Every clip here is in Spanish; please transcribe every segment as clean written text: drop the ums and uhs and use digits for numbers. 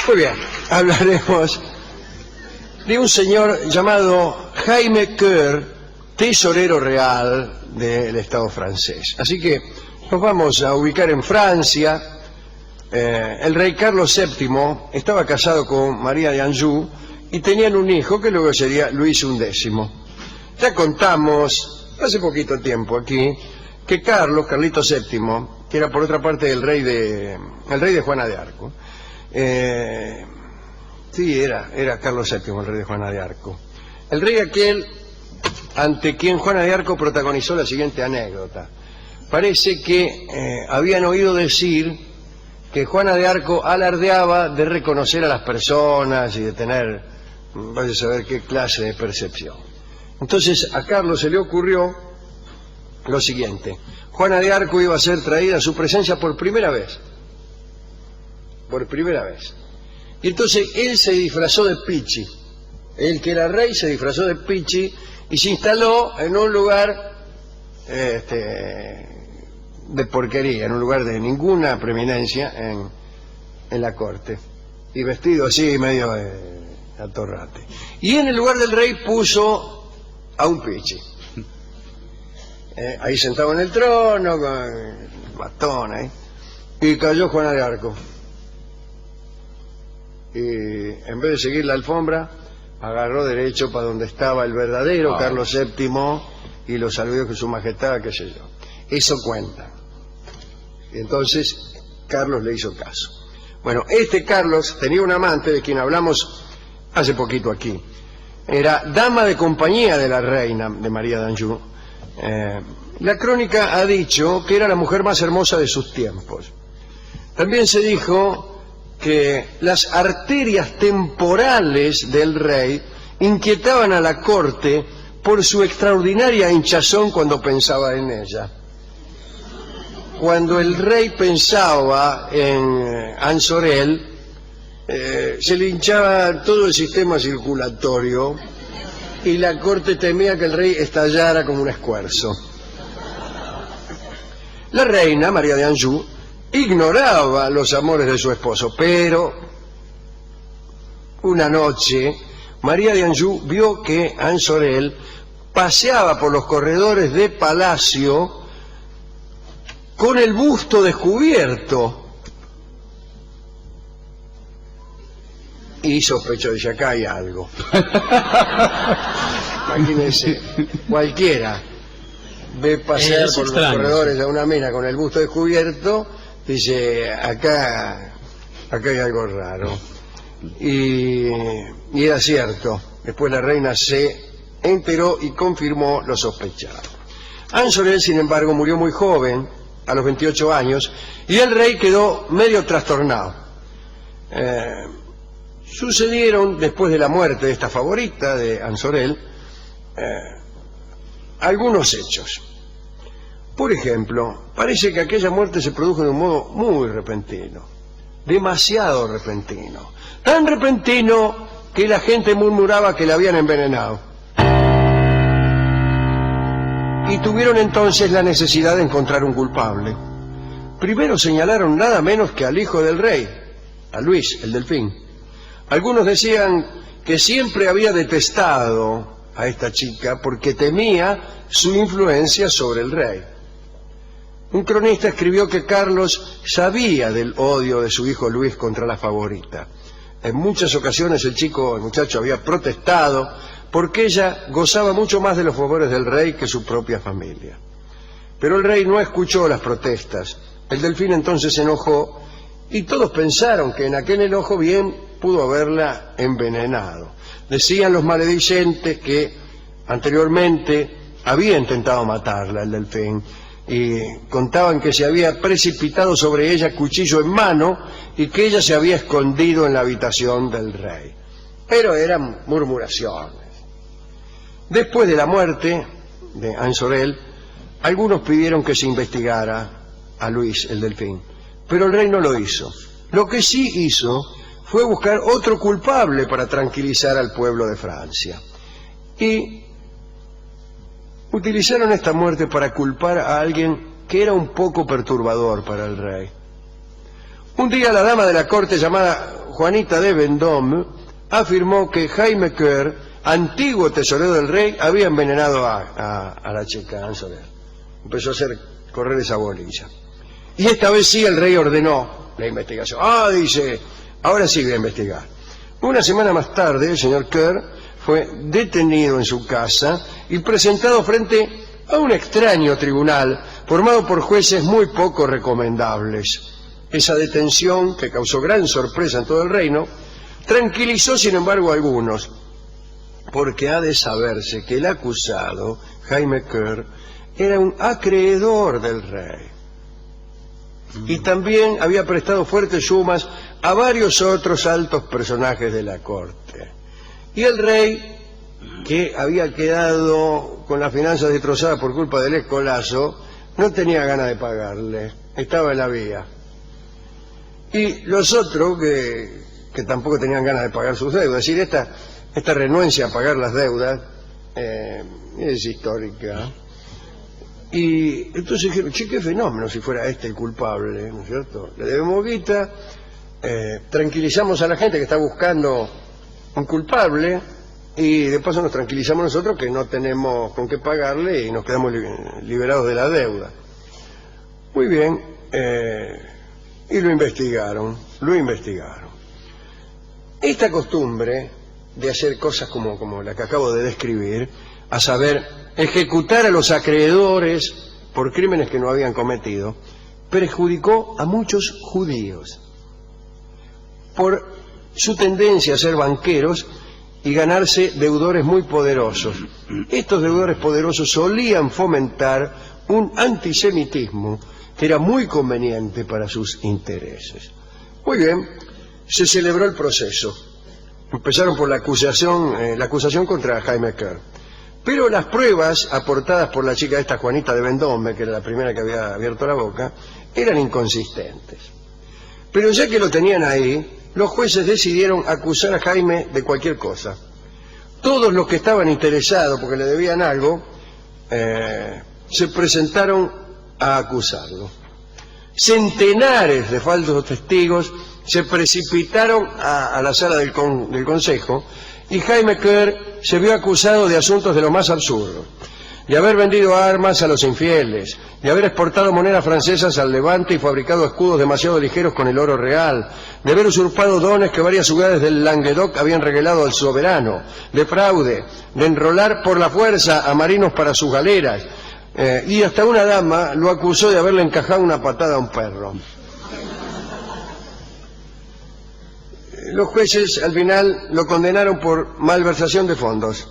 Muy bien, hablaremos de un señor llamado Jaime Coeur, tesorero real del Estado francés. Así que nos vamos a ubicar en Francia. El rey Carlos VII estaba casado con María de Anjou y tenían un hijo que luego sería Luis XI. Ya contamos hace poquito tiempo aquí que Carlitos VII, que era por otra parte el rey de Juana de Arco, sí, era Carlos VII el rey de Juana de Arco, el rey aquel ante quien Juana de Arco protagonizó la siguiente anécdota. Parece que habían oído decir que Juana de Arco alardeaba de reconocer a las personas y de tener, vaya a saber qué clase de percepción. Entonces a Carlos se le ocurrió lo siguiente: Juana de Arco iba a ser traída a su presencia por primera vez. Y entonces él se disfrazó de Pichi. Él, que era rey, se disfrazó de Pichi y se instaló en un lugar de porquería, en un lugar de ninguna preeminencia en la corte, y vestido así medio atorrate. Y en el lugar del rey puso a un Pichi, ahí sentado en el trono con el bastón, y cayó Juana de Arco, y en vez de seguir la alfombra agarró derecho para donde estaba el verdadero Carlos VII y lo saludó con su majestad, qué sé yo. Eso cuenta. Y entonces Carlos le hizo caso. Bueno, este Carlos tenía un amante de quien hablamos hace poquito aquí. Era dama de compañía de la reina, de María de Anjou. La crónica ha dicho que era la mujer más hermosa de sus tiempos. También se dijo que las arterias temporales del rey inquietaban a la corte por su extraordinaria hinchazón cuando pensaba en ella. Cuando el rey pensaba en Anne Sorel, se le hinchaba todo el sistema circulatorio y la corte temía que el rey estallara como un escuerzo. La reina, María de Anjou, ignoraba los amores de su esposo, pero una noche María de Anjou vio que Anne Sorel paseaba por los corredores de palacio con el busto descubierto, y sospechó, dice, acá hay algo. Imagínense, cualquiera ve pasear por los corredores a una mina con el busto descubierto, dice, acá hay algo raro. Y era cierto. Después la reina se enteró y confirmó lo sospechado. Anne Sorel, sin embargo, murió muy joven, a los 28 años, y el rey quedó medio trastornado. Sucedieron, después de la muerte de esta favorita de Anne Sorel, algunos hechos. Por ejemplo, parece que aquella muerte se produjo de un modo muy repentino, demasiado repentino, tan repentino que la gente murmuraba que la habían envenenado. Y tuvieron entonces la necesidad de encontrar un culpable. Primero señalaron nada menos que al hijo del rey, a Luis, el Delfín. Algunos decían que siempre había detestado a esta chica porque temía su influencia sobre el rey. Un cronista escribió que Carlos sabía del odio de su hijo Luis contra la favorita. En muchas ocasiones el muchacho había protestado porque ella gozaba mucho más de los favores del rey que su propia familia. Pero el rey no escuchó las protestas. El Delfín entonces se enojó y todos pensaron que en aquel enojo bien pudo haberla envenenado. Decían los maledicentes que anteriormente había intentado matarla, el Delfín, y contaban que se había precipitado sobre ella cuchillo en mano y que ella se había escondido en la habitación del rey. Pero eran murmuraciones. Después de la muerte de Anne Sorel, algunos pidieron que se investigara a Luis, el Delfín, pero el rey no lo hizo. Lo que sí hizo fue buscar otro culpable para tranquilizar al pueblo de Francia. Y utilizaron esta muerte para culpar a alguien que era un poco perturbador para el rey. Un día la dama de la corte llamada Juanita de Vendôme afirmó que Jaime Coeur, antiguo tesorero del rey, había envenenado a la chica Anne Sorel. Empezó a hacer correr esa bolilla. Y esta vez sí el rey ordenó la investigación. Dice, ahora sí voy a investigar. Una semana más tarde, el señor Coeur fue detenido en su casa y presentado frente a un extraño tribunal formado por jueces muy poco recomendables. Esa detención, que causó gran sorpresa en todo el reino, tranquilizó sin embargo a algunos, porque ha de saberse que el acusado, Jaime Coeur, era un acreedor del rey. Y también había prestado fuertes sumas a varios otros altos personajes de la corte. Y el rey, que había quedado con las finanzas destrozadas por culpa del escolazo, no tenía ganas de pagarle, estaba en la vía. Y los otros, que tampoco tenían ganas de pagar sus deudas, es decir, esta renuencia a pagar las deudas es histórica. Y entonces dijeron, qué fenómeno si fuera este el culpable, ¿no es cierto? Le debemos guita, tranquilizamos a la gente que está buscando un culpable y de paso nos tranquilizamos nosotros que no tenemos con qué pagarle y nos quedamos liberados de la deuda. Muy bien, y lo investigaron. Esta costumbre de hacer cosas como la que acabo de describir, a saber, ejecutar a los acreedores por crímenes que no habían cometido, perjudicó a muchos judíos por su tendencia a ser banqueros y ganarse deudores muy poderosos. Estos deudores poderosos solían fomentar un antisemitismo que era muy conveniente para sus intereses. Muy bien, se celebró el proceso. Empezaron por la acusación contra Jaime Coeur. Pero las pruebas aportadas por la chica esta Juanita de Vendôme, que era la primera que había abierto la boca, eran inconsistentes. Pero ya que lo tenían ahí, los jueces decidieron acusar a Jaime de cualquier cosa. Todos los que estaban interesados porque le debían algo, se presentaron a acusarlo. Centenares de falsos testigos se precipitaron a la sala del consejo y Jaime Coeur se vio acusado de asuntos de lo más absurdos, de haber vendido armas a los infieles, de haber exportado monedas francesas al Levante y fabricado escudos demasiado ligeros con el oro real, de haber usurpado dones que varias ciudades del Languedoc habían regalado al soberano, de fraude, de enrolar por la fuerza a marinos para sus galeras, y hasta una dama lo acusó de haberle encajado una patada a un perro. Los jueces al final lo condenaron por malversación de fondos,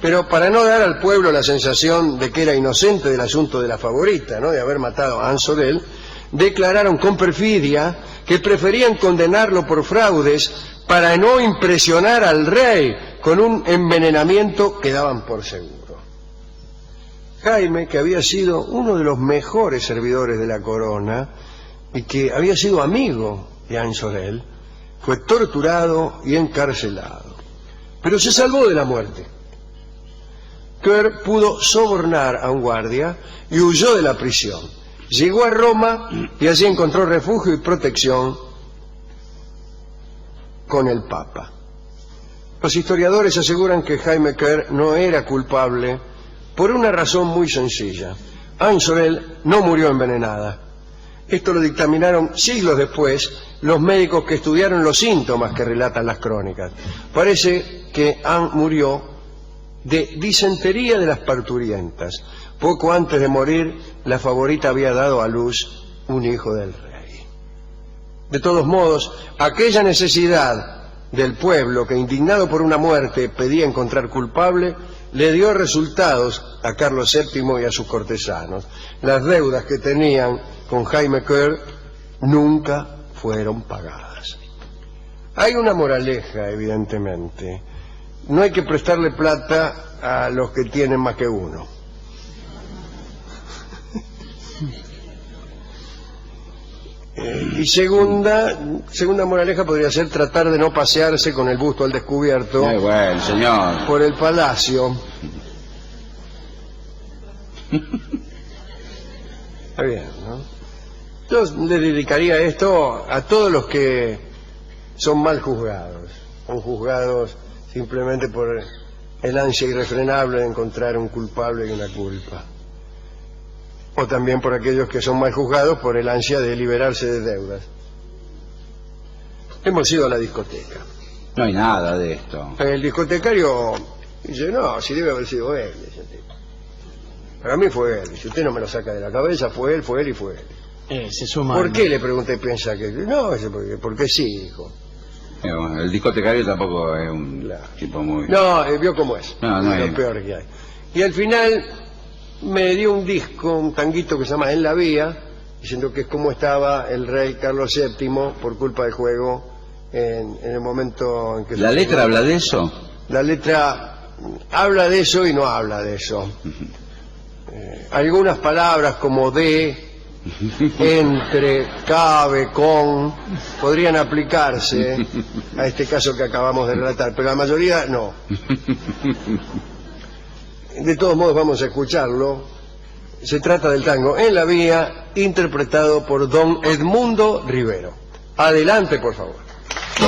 pero para no dar al pueblo la sensación de que era inocente del asunto de la favorita, ¿no?, de haber matado a Anne Sorel, declararon con perfidia que preferían condenarlo por fraudes para no impresionar al rey con un envenenamiento que daban por seguro. Jaime, que había sido uno de los mejores servidores de la corona y que había sido amigo de Anne Sorel, fue torturado y encarcelado, pero se salvó de la muerte. Coeur pudo sobornar a un guardia y huyó de la prisión. Llegó a Roma y allí encontró refugio y protección con el Papa. Los historiadores aseguran que Jaime Coeur no era culpable por una razón muy sencilla. Anne Sorel no murió envenenada. Esto lo dictaminaron siglos después los médicos que estudiaron los síntomas que relatan las crónicas. Parece que Anne murió de disentería de las parturientas. Poco antes de morir, la favorita había dado a luz un hijo del rey. De todos modos, aquella necesidad del pueblo que, indignado por una muerte, pedía encontrar culpable, le dio resultados a Carlos VII y a sus cortesanos. Las deudas que tenían con Jaime Coeur nunca fueron pagadas. Hay una moraleja, evidentemente. No hay que prestarle plata a los que tienen más que uno. Y segunda moraleja podría ser tratar de no pasearse con el busto al descubierto bueno, señor, por el palacio. Está bien, ¿no? Yo le dedicaría esto a todos los que son mal juzgados. Son juzgados simplemente por el ansia irrefrenable de encontrar un culpable y una culpa. O también por aquellos que son mal juzgados por el ansia de liberarse de deudas. Hemos ido a la discoteca. No hay nada de esto. El discotecario dice, no, si debe haber sido él. Dice, para mí fue él. Si usted no me lo saca de la cabeza, fue él y fue él. Se suma. ¿Por qué? Le pregunté, piensa que... No, porque sí, dijo. El discotecario tampoco es un Claro. tipo muy... No, vio cómo es. No, no es hay. lo peor que hay. Y al final me dio un disco, un tanguito que se llama En la Vía, diciendo que es como estaba el rey Carlos VII por culpa del juego en el momento en que... ¿La letra habla de eso? La letra habla de eso y no habla de eso. Algunas palabras como de, entre, cabe, con, podrían aplicarse a este caso que acabamos de relatar, pero la mayoría no. De todos modos vamos a escucharlo. Se trata del tango En la Vía, interpretado por don Edmundo Rivero. Adelante, por favor.